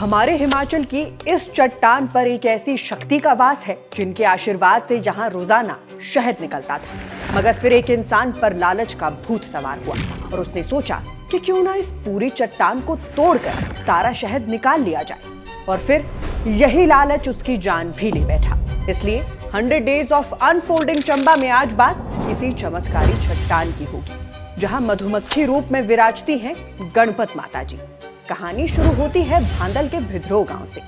हमारे हिमाचल की इस चट्टान पर एक ऐसी शक्ति का वास है जिनके आशीर्वाद से यहाँ रोजाना शहद निकलता था। मगर फिर एक इंसान पर लालच का भूत सवार हुआ और उसने सोचा कि क्यों ना इस पूरी चट्टान को तोड़कर सारा शहद निकाल लिया जाए। और फिर यही लालच उसकी जान भी ले बैठा। इसलिए 100 डेज ऑफ अनफोल्डिंग चंबा में आज बात इसी चमत्कारी चट्टान की होगी जहां मधुमक्खी रूप में विराजती हैं गणपत माता जी। कहानी शुरू होती है भांदल के भिद्रो गांव से,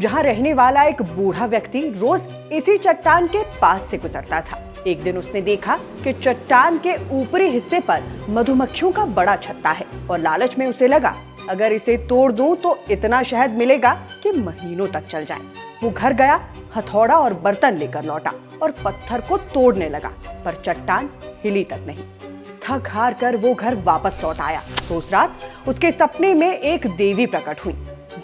जहां रहने वाला एक बूढ़ा व्यक्ति रोज इसी चट्टान के पास से गुजरता था। एक दिन उसने देखा कि चट्टान के ऊपरी हिस्से पर मधुमक्खियों का बड़ा छत्ता है और लालच में उसे लगा अगर इसे तोड़ दूं तो इतना शहद मिलेगा कि महीनों तक चल जाए। वो घर गया, हथौड़ा और बर्तन लेकर लौटा और पत्थर को तोड़ने लगा, पर चट्टान हिली तक नहीं। थक हार कर वो घर वापस लौट आया तो उस रात उसके सपने में एक देवी प्रकट हुई,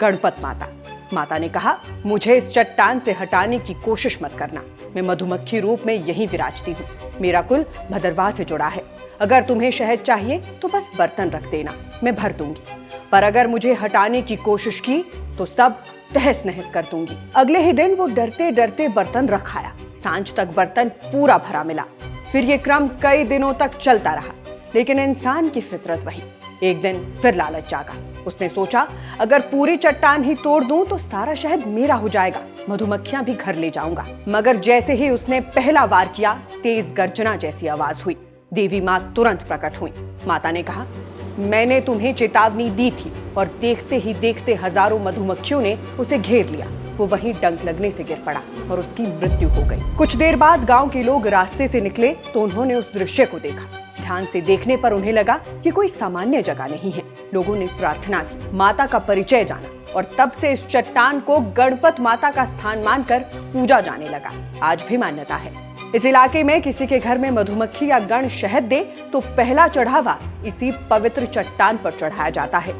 गणपत माता। माता ने कहा, मुझे इस चट्टान से हटाने की कोशिश मत करना। मैं मधुमक्खी रूप में यहीं विराजती हूँ। मेरा कुल भदरवाह से जुड़ा है। अगर तुम्हें शहद चाहिए तो बस बर्तन रख देना, मैं भर दूंगी। पर अगर मुझे हटाने की कोशिश की तो सब तहस नहस कर दूंगी। अगले ही दिन वो डरते डरते बर्तन रख आया। सांझ तक बर्तन पूरा भरा मिला। फिर ये क्रम कई दिनों तक चलता रहा, लेकिन इंसान की फितरत वही। एक दिन फिर लालच जागा। उसने सोचा अगर पूरी चट्टान ही तोड़ दूं तो सारा शहद मेरा हो जाएगा, मधुमक्खियां भी घर ले जाऊंगा। मगर जैसे ही उसने पहला वार किया, तेज गर्जना जैसी आवाज हुई। देवी माँ तुरंत प्रकट हुई। माता ने कहा, मैंने तुम्हें चेतावनी दी थी और देखते ही देखते हजारों मधुमक्खियों ने उसे घेर लिया। वो वहीं डंक लगने से गिर पड़ा और उसकी मृत्यु हो गई। कुछ देर बाद गांव के लोग रास्ते से निकले तो उन्होंने उस दृश्य को देखा। ध्यान से देखने पर उन्हें लगा कि कोई सामान्य जगह नहीं है। लोगों ने प्रार्थना की, माता का परिचय जाना और तब से इस चट्टान को गणपत माता का स्थान मानकर पूजा जाने लगा। आज भी मान्यता है, इस इलाके में किसी के घर में मधुमक्खी या गण शहद दे तो पहला चढ़ावा इसी पवित्र चट्टान पर चढ़ाया जाता है।